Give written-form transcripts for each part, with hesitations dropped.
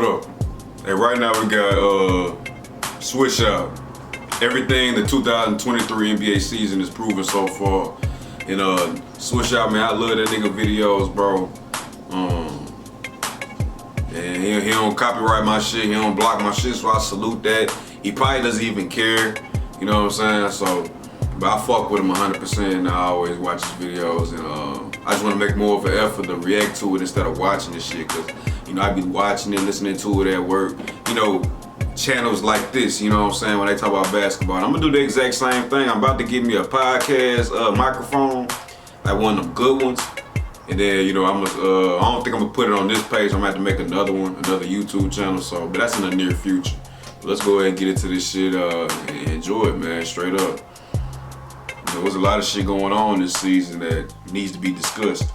What up? Hey, right now we got Switch Out. Everything the 2023 NBA season has proven so far. And Switch Out, man, I love that nigga videos, bro. And he don't copyright my shit, he don't block my shit, so I salute that. He probably doesn't even care, you know what I'm saying? So, but I fuck with him 100%, and I always watch his videos, and I just want to make more of an effort to react to it instead of watching this shit, cause you know I be watching it, listening to it at work, you know, channels like this, you know what I'm saying, when they talk about basketball. And I'm gonna do the exact same thing. I'm about to get me a podcast microphone, like one of them good ones. And then, you know, I don't think I'm gonna put it on this page. I'm gonna have to make another one, another YouTube channel. So, but that's in the near future. But let's go ahead and get into this shit and enjoy it, man. Straight up. You know, there's a lot of shit going on this season that needs to be discussed.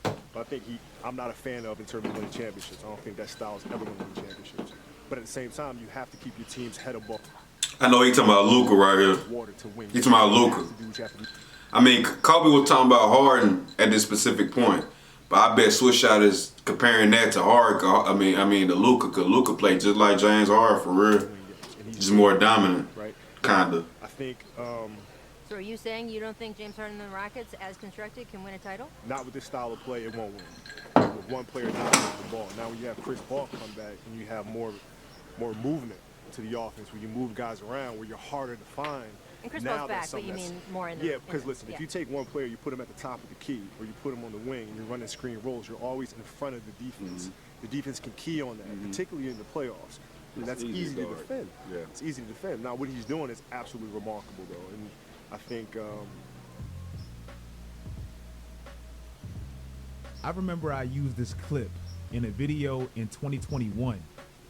I think I'm not a fan of in terms of winning championships. I don't think that style is ever going to win championships. But at the same time, you have to keep your team's head above. I know he talking about Luka right here. He talking about Luka. I mean, Kobe was talking about Harden at this specific point, but I bet Switch Out is comparing that to Harden. I mean to Luka, because Luka played just like James Harden for real, just more dominant, kinda. I think. So are you saying you don't think James Harden and the Rockets, as constructed, can win a title? Not with this style of play, it won't win. With one player dominating the ball. Now when you have Chris Paul come back and you have more movement to the offense, where you move guys around, where you're harder to find. And Chris Paul's back, but you mean more in the... Yeah, because listen, if you take one player, you put him at the top of the key, or you put him on the wing, and you're running screen rolls, you're always in front of the defense. The defense can key on that, particularly in the playoffs. And that's easy to defend. Yeah. It's easy to defend. Now, what he's doing is absolutely remarkable, though. And I think... I remember I used this clip in a video in 2021.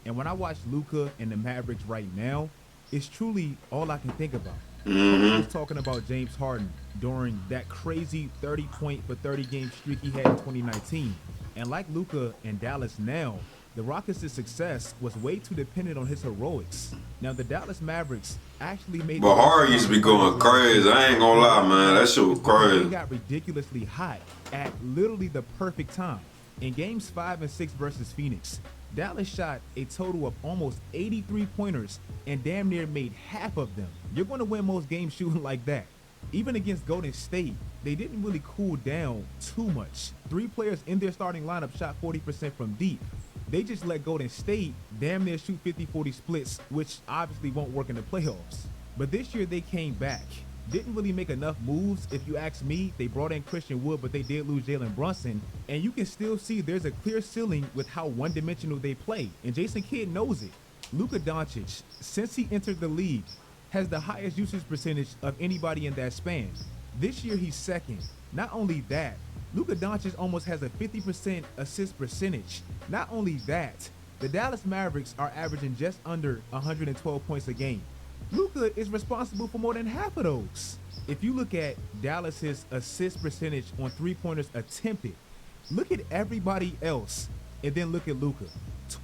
And when I watch Luka and the Mavericks right now, it's truly all I can think about. I was talking about James Harden during that crazy 30-point for 30-game streak he had in 2019. And like Luka and Dallas now, the Rockets' success was way too dependent on his heroics. Now, the Dallas Mavericks actually made... But Harden used to be going crazy. I ain't gonna lie, man. That shit was crazy. He got ridiculously hot at literally the perfect time. In games 5 and 6 versus Phoenix, Dallas shot a total of almost 83 pointers and damn near made half of them. You're going to win most games shooting like that. Even against Golden State, they didn't really cool down too much. 3 players in their starting lineup shot 40% from deep. They just let Golden State damn near shoot 50-40 splits, which obviously won't work in the playoffs. But this year they came back. Didn't really make enough moves. If you ask me, they brought in Christian Wood, but they did lose Jalen Brunson. And you can still see there's a clear ceiling with how one-dimensional they play. And Jason Kidd knows it. Luka Doncic, since he entered the league, has the highest usage percentage of anybody in that span. This year he's second. Not only that, Luka Doncic almost has a 50% assist percentage. Not only that, the Dallas Mavericks are averaging just under 112 points a game. Luka is responsible for more than half of those. If you look at Dallas's assist percentage on three-pointers attempted, look at everybody else and then look at Luka.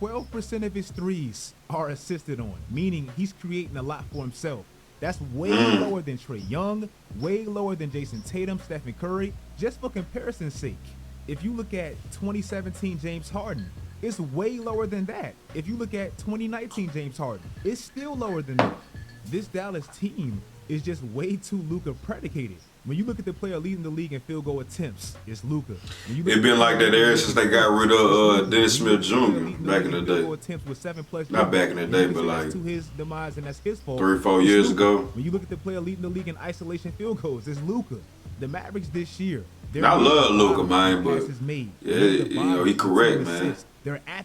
12% of his threes are assisted on, meaning he's creating a lot for himself. That's way lower than Trae Young, way lower than Jason Tatum, Stephen Curry. Just for comparison's sake, if you look at 2017 James Harden, it's way lower than that. If you look at 2019 James Harden, it's still lower than that. This Dallas team is just way too Luka predicated. When you look at the player leading the league in field goal attempts, it's Luka. It's been like that ever since they got rid of Dennis Smith Jr. back in the day. Not back in the day, but like to his demise, and that's his fault. 3-4 years ago. When you look at the player leading the league in isolation field goals, it's Luka. The Mavericks this year. I love Luka, man, but yeah, you know, he correct, man.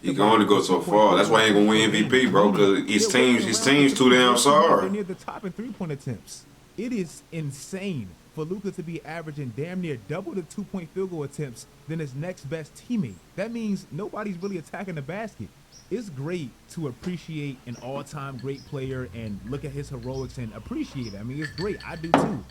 He can only go so far. That's why he ain't gonna win MVP, bro. Because his team's too damn sorry. They're near the top in three-point attempts. It is insane for Luka to be averaging damn near double the two-point field goal attempts than his next best teammate. That means nobody's really attacking the basket. It's great to appreciate an all-time great player and look at his heroics and appreciate it. I mean, it's great. I do too.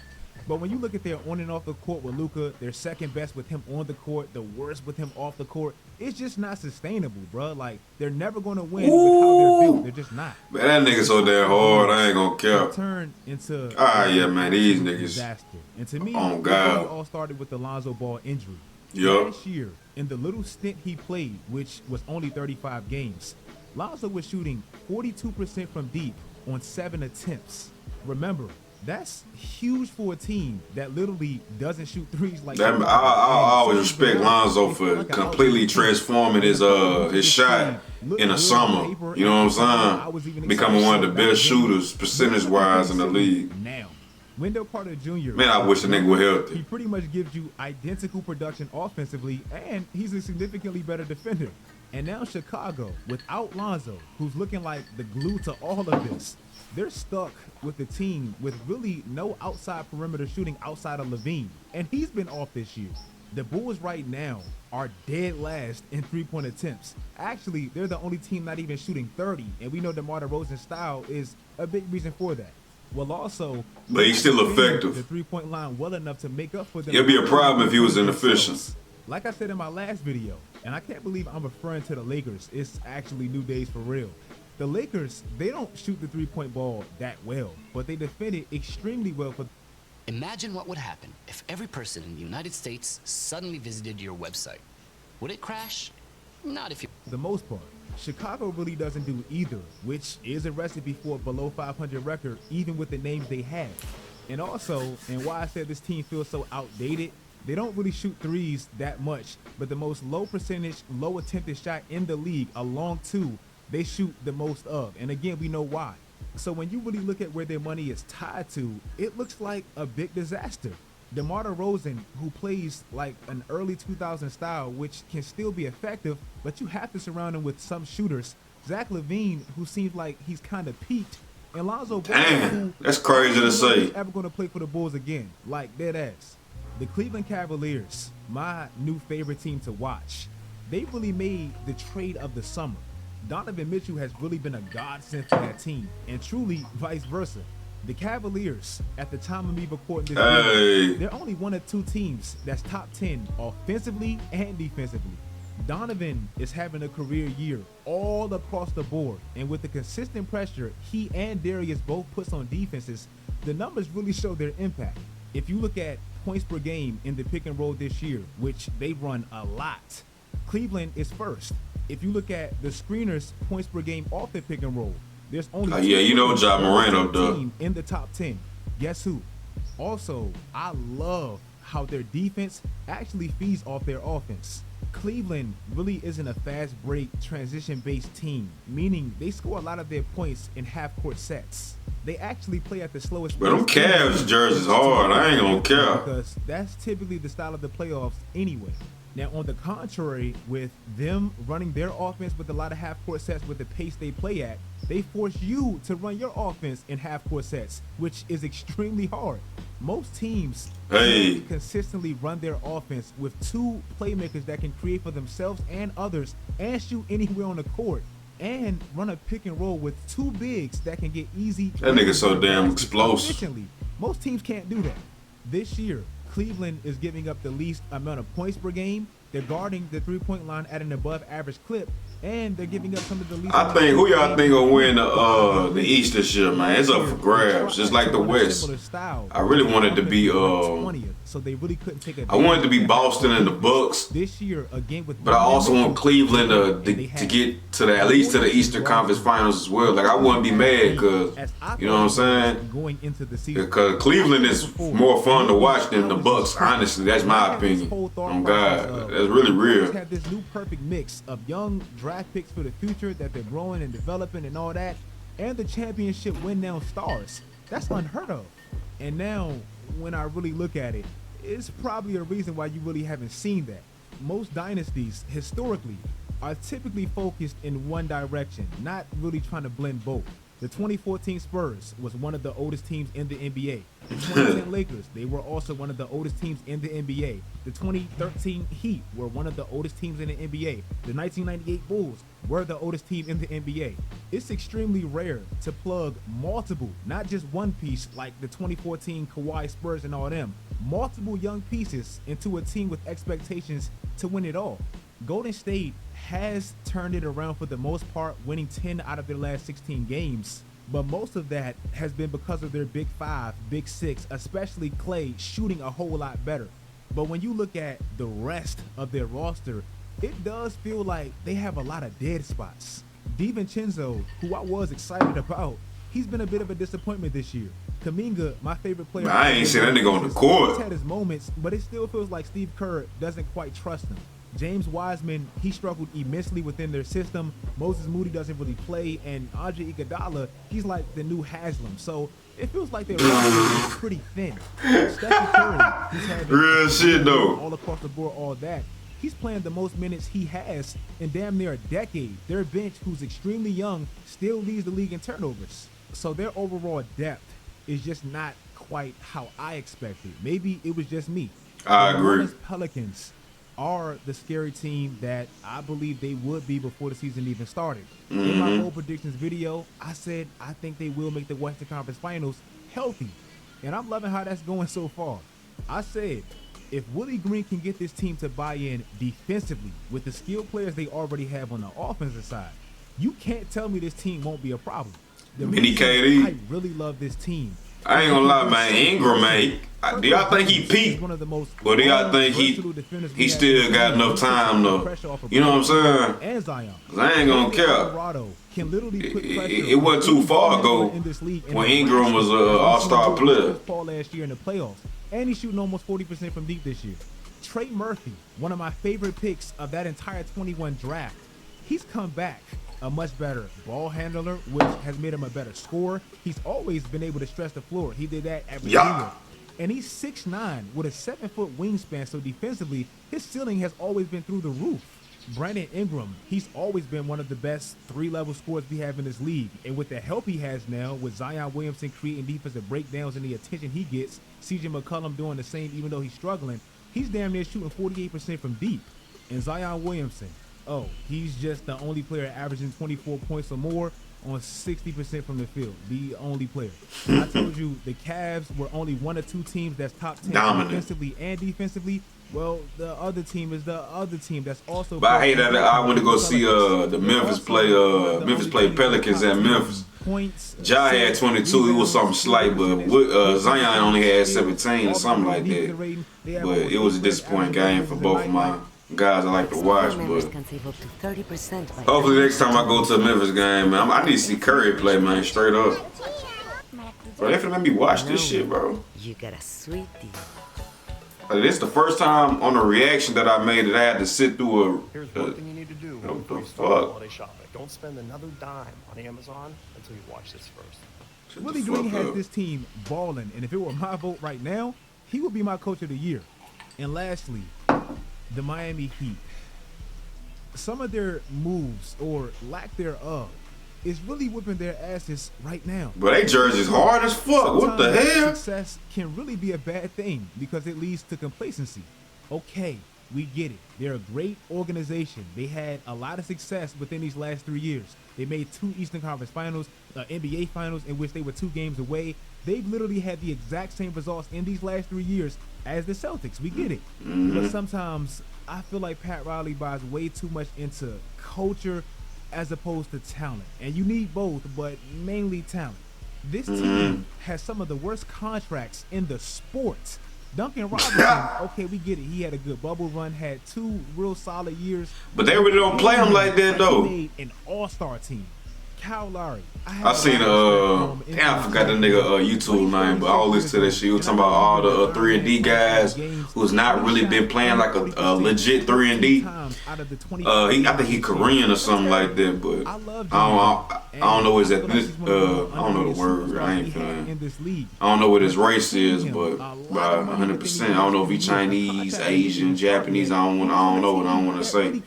But when you look at their on and off the court with Luka, they're second best with him on the court, the worst with him off the court. It's just not sustainable, bro. Like, they're never going to win with how they're built. They're just not. Man, that nigga so damn hard, I ain't gonna care. Turn into yeah, man, these niggas. Disaster. And to me, oh, God. it all started with the Lonzo Ball injury. Yup. Last year, in the little stint he played, which was only 35 games, Lonzo was shooting 42% from deep on 7 attempts. Remember, that's huge for a team that literally doesn't shoot threes like That, Chicago. I always And respect so Lonzo it's for like an completely outlet team. transforming his shot in the summer. You know what I'm saying? Becoming one of the best shooters percentage-wise in the league. Now, Wendell Carter Jr. Man, I wish the nigga were healthy. He pretty much gives you identical production offensively, and he's a significantly better defender. And now Chicago, without Lonzo, who's looking like the glue to all of this, they're stuck with the team with really no outside perimeter shooting outside of Levine. And he's been off this year. The Bulls right now are dead last in three-point attempts. Actually, they're the only team not even shooting 30, and we know DeMar DeRozan's style is a big reason for that. Well, also, But he's still effective. the three-point line well enough to make up for them. It'd be a problem if he was inefficient. Like I said in my last video, and I can't believe I'm referring to the Lakers. It's actually new days for real. The Lakers, they don't shoot the three-point ball that well, but they defend it extremely well for. Imagine what would happen if every person in the United States suddenly visited your website. Would it crash? Not if you... the most part. Chicago really doesn't do either, which is a recipe for a below 500 record, even with the names they have. And also, and why I said this team feels so outdated, they don't really shoot threes that much, but the most low percentage, low attempted shot in the league, along two, they shoot the most of. And again, we know why. So when you really look at where their money is tied to, it looks like a big disaster. DeMar DeRozan, who plays like an early 2000 style, which can still be effective, but you have to surround him with some shooters. Zach LaVine, who seems like he's kind of peaked, and Lonzo Ball, Damn, who that's crazy to say. ever going to play for the Bulls again, like dead ass. The Cleveland Cavaliers, my new favorite team to watch, they really made the trade of the summer. Donovan Mitchell has really been a godsend to that team, and truly vice versa. The Cavaliers, at the time of me recording this video, they're only one of two teams that's top 10 offensively and defensively. Donovan is having a career year all across the board, and with the consistent pressure he and Darius both puts on defenses, the numbers really show their impact. If you look at points per game in the pick and roll this year, which they run a lot, Cleveland is first. If you look at the screeners points per game off the pick and roll, there's only Yeah, you know Ja Morant up there. team in the top 10. Guess who? Also, I love how their defense actually feeds off their offense. Cleveland really isn't a fast break transition based team, meaning they score a lot of their points in half court sets. They actually play at the slowest But them pace. Cavs jerseys hard. I ain't gonna care. Because that's typically the style of the playoffs anyway. Now, on the contrary, with them running their offense with a lot of half-court sets with the pace they play at, they force you to run your offense in half-court sets, which is extremely hard. Most teams consistently run their offense with two playmakers that can create for themselves and others and shoot anywhere on the court, and run a pick and roll with two bigs that can get easy. That nigga so damn explosive. Efficiently. Most teams can't do that. This year, Cleveland is giving up the least amount of points per game. They're guarding the three-point line at an above-average clip, and they're giving up some of the least. I think who y'all think will win the East this year, man? It's up for grabs, just like the West. I really wanted to be so they really couldn't take a. I wanted to be Boston and the Bucks, this year again with. but I also want Cleveland to get to at least to the Eastern Conference Finals as well. Like I wouldn't be mad because you know what I'm saying? Going into the season, Because Cleveland is more fun to watch than the Bucks. Honestly, that's my opinion. On God, that's really real. Have this new perfect mix of young draft picks for the future that they're growing and developing and all that, and the championship win now stars. That's unheard of. And now, when I really look at it, it's probably a reason why you really haven't seen that. Most dynasties, historically, are typically focused in one direction, not really trying to blend both. The 2014 Spurs was one of the oldest teams in the NBA. The 2010 Lakers, they were also one of the oldest teams in the NBA. The 2013 Heat were one of the oldest teams in the NBA. The 1998 Bulls were the oldest team in the NBA. It's extremely rare to plug multiple, not just one piece like the 2014 Kawhi Spurs and all them, multiple young pieces into a team with expectations to win it all. Golden State has turned it around for the most part, winning 10 out of their last 16 games. But most of that has been because of their big five, big six, especially Klay, shooting a whole lot better. But when you look at the rest of their roster, it does feel like they have a lot of dead spots. DiVincenzo, who I was excited about, he's been a bit of a disappointment this year. Kuminga, my favorite player. I ain't seen that nigga on the court. He's had his moments, but it still feels like Steve Kerr doesn't quite trust him. James Wiseman, he struggled immensely within their system. Moses Moody doesn't really play, and Andre Iguodala, he's like the new Haslam. So it feels like their roster is pretty thin. Stephen Curry, he's had Real shit though. all across the board, all that. He's playing the most minutes he has in damn near a decade. Their bench, who's extremely young, still leads the league in turnovers. So their overall depth is just not quite how I expected. Maybe it was just me. I The New agree. Orleans Pelicans are the scary team that I believe they would be before the season even started. In my bold predictions video, I said I think they will make the Western Conference Finals healthy. And I'm loving how that's going so far. I said, if Willie Green can get this team to buy in defensively with the skilled players they already have on the offensive side, you can't tell me this team won't be a problem. The Mini reason KD. I really love this team. I ain't gonna lie, man. Ingram, man. Do y'all think he peaked? One of the most Or do y'all think he still got enough time to, you know what I'm saying? And Zion. 'Cause I ain't gonna care. Colorado can literally put pressure It wasn't too far ago in this league. when Ingram was an all-star player. Paul last year in the playoffs, and he's shooting almost 40% from deep this year. Trey Murphy, one of my favorite picks of that entire 21 draft, he's come back a much better ball handler, which has made him a better scorer. He's always been able to stretch the floor. He did that at Virginia. Yeah. And he's 6'9" with a 7-foot wingspan, so defensively, his ceiling has always been through the roof. Brandon Ingram, he's always been one of the best three-level scorers we have in this league. And with the help he has now, with Zion Williamson creating defensive breakdowns and the attention he gets, CJ McCollum doing the same even though he's struggling, he's damn near shooting 48% from deep. And Zion Williamson, oh, he's just the only player averaging 24 points or more on 60% from the field. The only player. I told you the Cavs were only one or two teams that's top 10 Dominant. offensively and defensively. Well, the other team is the other team that's also. But I hate that I went to go see the Memphis play Pelicans at Memphis. Points. Ja had 22. It was something slight, but Zion only had 17 or something like that. But it was a disappointing game for both of my guys I like to watch. Members But can save up to 30% by hopefully next time I go to a Memphis game, man, I need to see Curry play, man, straight up. Bro, they finna let me watch this shit, bro. You got a sweet deal. This the first time on a reaction that I made that I had to sit through Here's a. one thing you need to do what before the you start fuck? holiday shopping. Don't spend another dime on Amazon until you watch this first. Shut the Willie Green fuck has up. this team balling, and if it were my vote right now, he would be my coach of the year. And lastly, the Miami Heat. Some of their moves, or lack thereof, is really whipping their asses right now. But they jerseys hard as fuck. What the Sometimes hell? Success can really be a bad thing because it leads to complacency. Okay, we get it. They're a great organization. They had a lot of success within these last 3 years. They made 2 Eastern Conference Finals, NBA Finals, in which they were 2 games away. They've literally had the exact same results in these last 3 years as the Celtics. We get it. But sometimes I feel like Pat Riley buys way too much into culture as opposed to talent. And you need both, but mainly talent. This team has some of the worst contracts in the sport. Duncan Robinson, okay, we get it. He had a good bubble run, had 2 real solid years. But they really don't play him like that, though. He made an all-star team. Kyle Lowry. I seen damn, I forgot the nigga YouTube name, but I always listen to that shit. He was talking about all the 3-and-D guys who's not really been playing like a legit 3-and-D. I think he Korean or something like that, but I don't know his ethnic. I don't know the word. I ain't feeling. I don't know what his race is, but by 100%, I don't know if he Chinese, Asian, Japanese. I don't know what I don't want to say.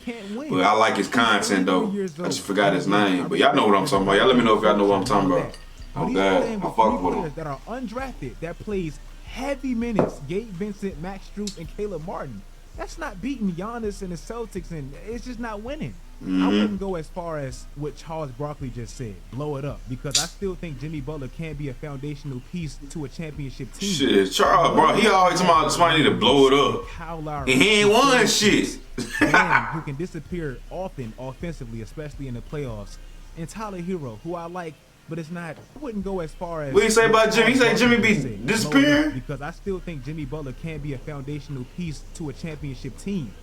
But I like his content though. I just forgot his name. But y'all know what I'm talking about. Y'all let me know if y'all know what I'm talking about. Oh God, I fuck with him. That are undrafted that plays heavy minutes. Gabe Vincent, Max Strus, and Caleb Martin. That's not beating Giannis and the Celtics, and it's just not winning. I wouldn't go as far as what Charles Barkley just said, blow it up, because I still think Jimmy Butler can be a foundational piece to a championship team. Shit, Charles, bro, he always talking about somebody need to blow it up. Kyle Lowry, And he ain't won shit. man who can disappear often offensively, especially in the playoffs. And Tyler Hero, who I like but it's not. I wouldn't go as far as. What you say about Jimmy? He say Jimmy be Say, disappearing? because I still think Jimmy Butler can be a foundational piece to a championship team.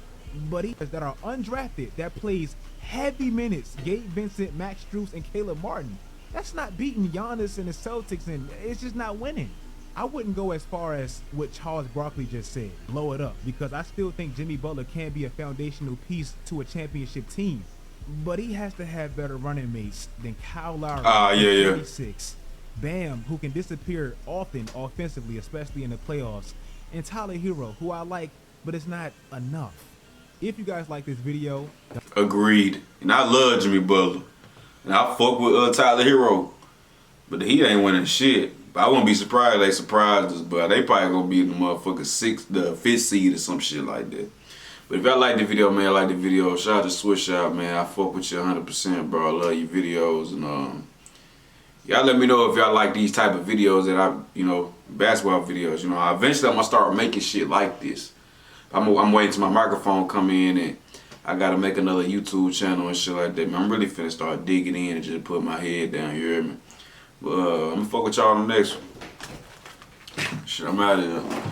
But he that are undrafted that plays heavy minutes. Gabe Vincent, Max Strus, and Caleb Martin. That's not beating Giannis and the Celtics, and it's just not winning. I wouldn't go as far as what Charles Barkley just said, blow it up, because I still think Jimmy Butler can be a foundational piece to a championship team. But he has to have better running mates than Kyle Lowry, 36, Bam, who can disappear often offensively, especially in the playoffs, and Tyler Hero, who I like, but it's not enough. If you guys like this video, Agreed. And I love Jimmy Butler. And I fuck with Tyler Hero. But the Heat ain't winning shit. But I wouldn't be surprised if they surprised us, but they probably gonna be the motherfucking the 5th seed or some shit like that. But if y'all like the video, man, like the video, shout out to Swish Out, man. I fuck with you 100%, bro. I love your videos. And y'all let me know if y'all like these type of videos that basketball videos. Eventually I'm gonna start making shit like this. I'm waiting till my microphone come in, and I gotta make another YouTube channel and shit like that, man. I'm really finna start digging in and just put my head down, you hear me? But I'm gonna fuck with y'all on the next one. Shit, I'm out of here.